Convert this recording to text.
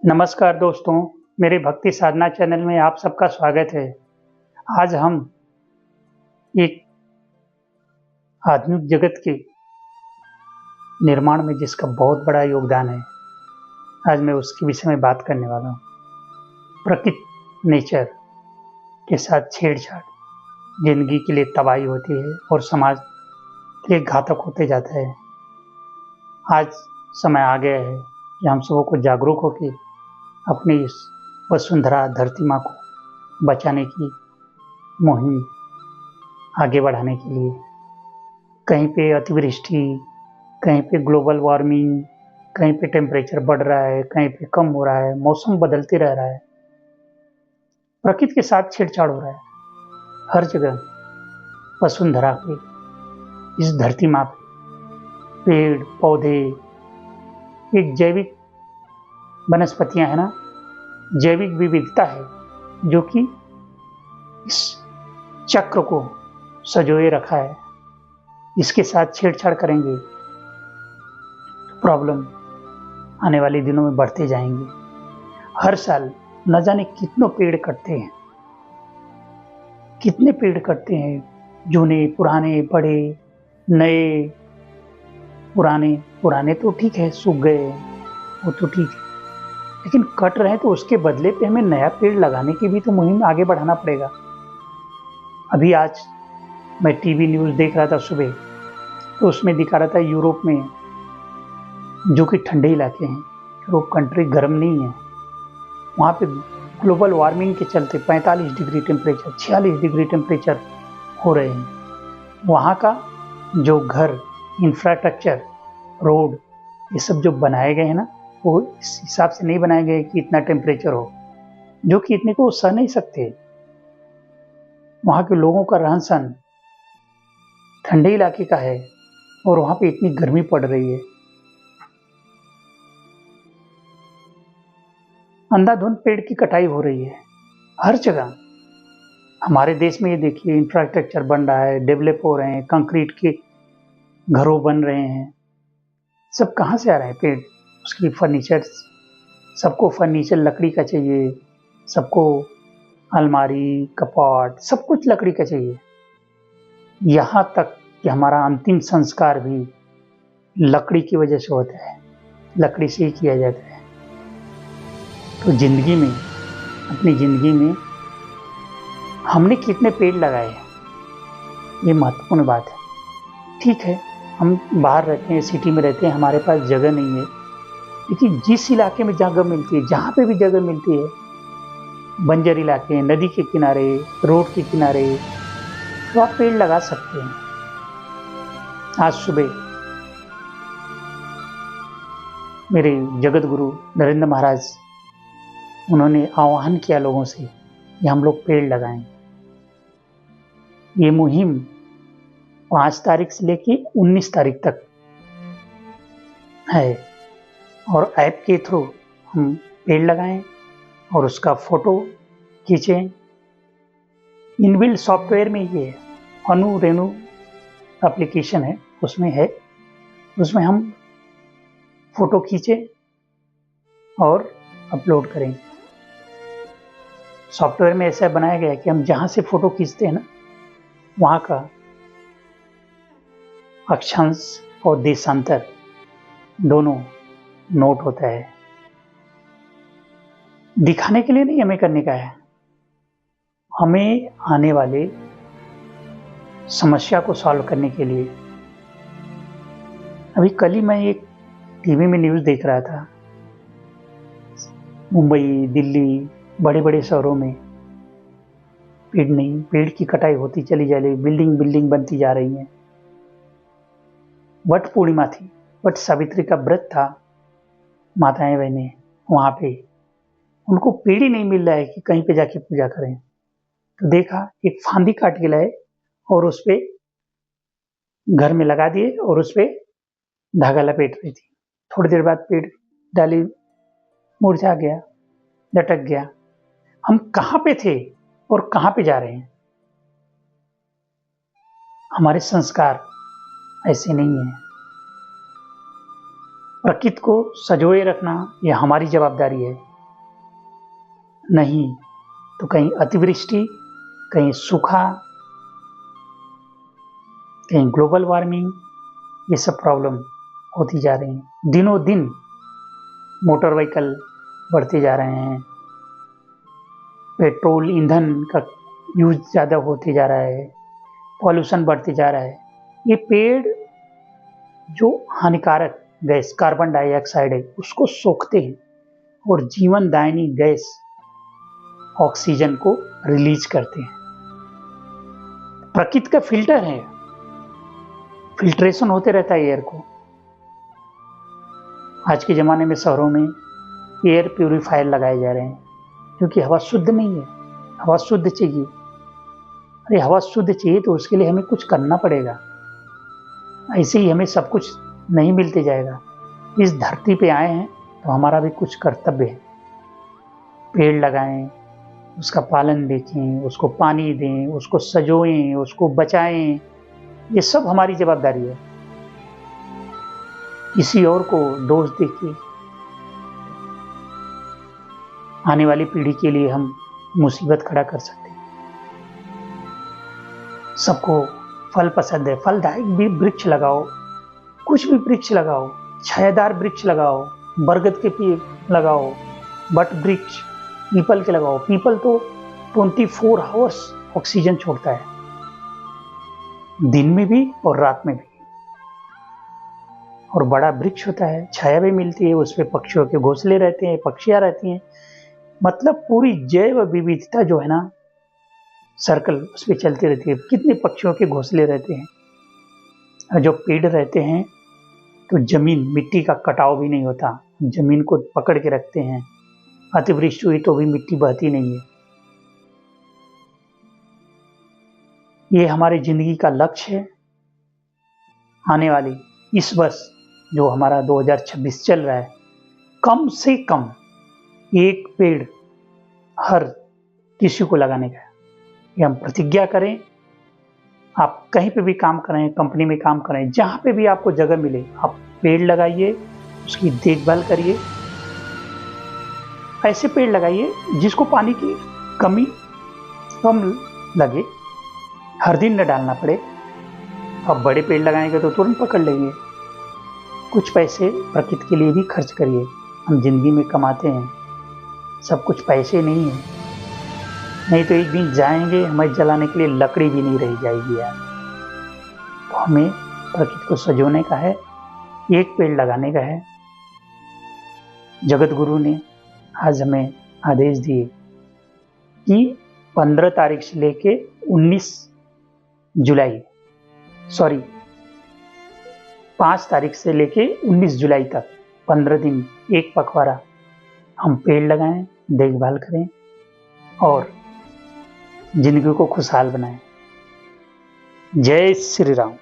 नमस्कार दोस्तों, मेरे भक्ति साधना चैनल में आप सबका स्वागत है। आज हम एक आधुनिक जगत के निर्माण में जिसका बहुत बड़ा योगदान है, आज मैं उसके विषय में बात करने वाला हूँ। प्रकृति नेचर के साथ छेड़छाड़ जिंदगी के लिए तबाही होती है और समाज के लिए घातक होते जाता है। आज समय आ गया है कि हम सबों को जागरूक होकर अपनी इस वसुंधरा धरती माँ को बचाने की मुहिम आगे बढ़ाने के लिए कहीं पे अतिवृष्टि, कहीं पे ग्लोबल वार्मिंग, कहीं पे टेम्परेचर बढ़ रहा है, कहीं पे कम हो रहा है, मौसम बदलते रह रहा है, प्रकृति के साथ छेड़छाड़ हो रहा है। हर जगह वसुंधरा पे, इस धरती माँ पे पेड़ पौधे, एक जैविक वनस्पतियां है ना, जैविक विविधता है जो कि इस चक्र को संजोए रखा है। इसके साथ छेड़छाड़ करेंगे तो प्रॉब्लम आने वाले दिनों में बढ़ते जाएंगे। हर साल न जाने कितने पेड़ कटते हैं, कितने पेड़ कटते हैं, जूने पुराने बड़े नए। पुराने तो ठीक है, सूख गए वो तो ठीक है, लेकिन कट रहे हैं तो उसके बदले पे हमें नया पेड़ लगाने की भी तो मुहिम आगे बढ़ाना पड़ेगा। अभी आज मैं टीवी न्यूज़ देख रहा था सुबह, तो उसमें दिखा रहा था यूरोप में, जो कि ठंडे इलाके हैं, यूरोप कंट्री गर्म नहीं है, वहाँ पे ग्लोबल वार्मिंग के चलते 45 डिग्री टेम्परेचर, 46 डिग्री टेम्परेचर हो रहे हैं। वहाँ का जो घर, इंफ्रास्ट्रक्चर, रोड, ये सब जो बनाए गए हैं ना, वो इस हिसाब से नहीं बनाए गए कि इतना टेम्परेचर हो, जो कि इतने को सह नहीं सकते। वहाँ के लोगों का रहन सहन ठंडे इलाके का है और वहाँ पे इतनी गर्मी पड़ रही है। अंधाधुंध पेड़ की कटाई हो रही है हर जगह। हमारे देश में ये देखिए, इंफ्रास्ट्रक्चर बन रहा है, डेवलप हो रहे हैं, कंक्रीट के घरों बन रहे हैं। सब कहाँ से आ रहे हैं? पेड़, उसकी फर्नीचर, सबको फर्नीचर लकड़ी का चाहिए, सबको अलमारी, कपाट, सब कुछ लकड़ी का चाहिए। यहाँ तक कि हमारा अंतिम संस्कार भी लकड़ी की वजह से होता है, लकड़ी से ही किया जाता है। तो जिंदगी में, अपनी जिंदगी में हमने कितने पेड़ लगाए हैं, ये महत्वपूर्ण बात है। ठीक है, हम बाहर रहते हैं, सिटी में रहते हैं, हमारे पास जगह नहीं है, लेकिन जिस इलाके में जगह मिलती है, जहाँ पे भी जगह मिलती है, बंजर इलाके, नदी के किनारे, रोड के किनारे, तो आप पेड़ लगा सकते हैं। आज सुबह मेरे जगत गुरु नरेंद्र महाराज, उन्होंने आह्वान किया लोगों से कि हम लोग पेड़ लगाएं। ये मुहिम 5 तारीख से लेके 19 तारीख तक है, और ऐप के थ्रू हम पेड़ लगाएं और उसका फोटो खींचें। इनबिल्ट सॉफ्टवेयर में ये अनु रेणु एप्लीकेशन है, उसमें हम फोटो खींचें और अपलोड करें। सॉफ्टवेयर में ऐसा बनाया गया है कि हम जहाँ से फोटो खींचते हैं ना, वहाँ का अक्षांश और देशांतर दोनों नोट होता है। दिखाने के लिए नहीं हमें करने का है, हमें आने वाले समस्या को सॉल्व करने के लिए। अभी कल ही मैं एक टीवी में न्यूज़ देख रहा था, मुंबई, दिल्ली, बड़े बड़े शहरों में पेड़ की कटाई होती चली जा रही, बिल्डिंग बनती जा रही है। वट पूर्णिमा थी, वट सावित्री का व्रत था। माताएं बहनें वहाँ पे, उनको पेड़ ही नहीं मिल रहा है कि कहीं पे जाके पूजा करें, तो देखा एक फांदी काट के लाए और उस पे घर में लगा दिए और उस पे धागा लपेट रही थी। थोड़ी देर बाद पेड़ डाली मुरझा गया, लटक गया। हम कहाँ पे थे और कहाँ पे जा रहे हैं? हमारे संस्कार ऐसे नहीं है। प्रकृति को सजोए रखना यह हमारी जवाबदारी है। नहीं तो कहीं अतिवृष्टि, कहीं सूखा, कहीं ग्लोबल वार्मिंग, ये सब प्रॉब्लम होती जा रही हैं। दिनों दिन मोटर व्हीकल बढ़ते जा रहे हैं, पेट्रोल ईंधन का यूज ज़्यादा होते जा रहा है, पॉल्यूशन बढ़ते जा रहा है। ये पेड़ जो हानिकारक गैस कार्बन डाइऑक्साइड है उसको सोखते हैं और जीवनदायिनी गैस ऑक्सीजन को रिलीज करते हैं। प्रकृति का फिल्टर है, फिल्ट्रेशन होते रहता है एयर को। आज के ज़माने में शहरों में एयर प्यूरिफायर लगाए जा रहे हैं क्योंकि हवा शुद्ध नहीं है, हवा शुद्ध चाहिए। अरे हवा शुद्ध चाहिए तो उसके लिए हमें कुछ करना पड़ेगा, ऐसे ही हमें सब कुछ नहीं मिलते जाएगा। इस धरती पे आए हैं तो हमारा भी कुछ कर्तव्य है। पेड़ लगाएं, उसका पालन देखें, उसको पानी दें, उसको सजोएं, उसको बचाएं, ये सब हमारी जिम्मेदारी है। किसी और को दोष देके आने वाली पीढ़ी के लिए हम मुसीबत खड़ा कर सकते हैं। सबको फल पसंद है, फलदायक भी वृक्ष लगाओ, कुछ भी वृक्ष लगाओ, छायादार वृक्ष लगाओ, बरगद के पेड़ लगाओ, बट वृक्ष पीपल के लगाओ। पीपल तो 24 आवर्स ऑक्सीजन छोड़ता है, दिन में भी और रात में भी। और बड़ा वृक्ष होता है, छाया भी मिलती है, उस पर पक्षियों के घोंसले रहते हैं, पक्षियां रहती हैं। मतलब पूरी जैव विविधता जो है ना, सर्कल उस पर चलती रहती है। कितने पक्षियों के घोंसले रहते हैं। और जो पेड़ रहते हैं तो जमीन, मिट्टी का कटाव भी नहीं होता, जमीन को पकड़ के रखते हैं। अतिवृष्टि हुई तो भी मिट्टी बहती नहीं है। ये हमारी जिंदगी का लक्ष्य है। आने वाली इस वर्ष जो हमारा 2026 चल रहा है, कम से कम एक पेड़ हर किसी को लगाने का है। ये हम प्रतिज्ञा करें। आप कहीं पे भी काम करें, कंपनी में काम करें, जहाँ पे भी आपको जगह मिले, आप पेड़ लगाइए, उसकी देखभाल करिए। ऐसे पेड़ लगाइए जिसको पानी की कमी कम लगे, हर दिन न डालना पड़े। अब बड़े पेड़ लगाएंगे तो तुरंत पकड़ लेंगे। कुछ पैसे प्रकृति के लिए भी खर्च करिए। हम जिंदगी में कमाते हैं, सब कुछ पैसे नहीं है, नहीं तो एक दिन जाएंगे, हमें जलाने के लिए लकड़ी भी नहीं रह जाएगी यार। तो हमें प्रकृति को सजोने का है, एक पेड़ लगाने का है। जगत गुरु ने आज हमें आदेश दिए कि 15 तारीख से लेके 5 तारीख से लेके 19 जुलाई तक 15 दिन एक पखवाड़ा हम पेड़ लगाएं, देखभाल करें और जिंदगी को खुशहाल बनाएं। जय श्री राम।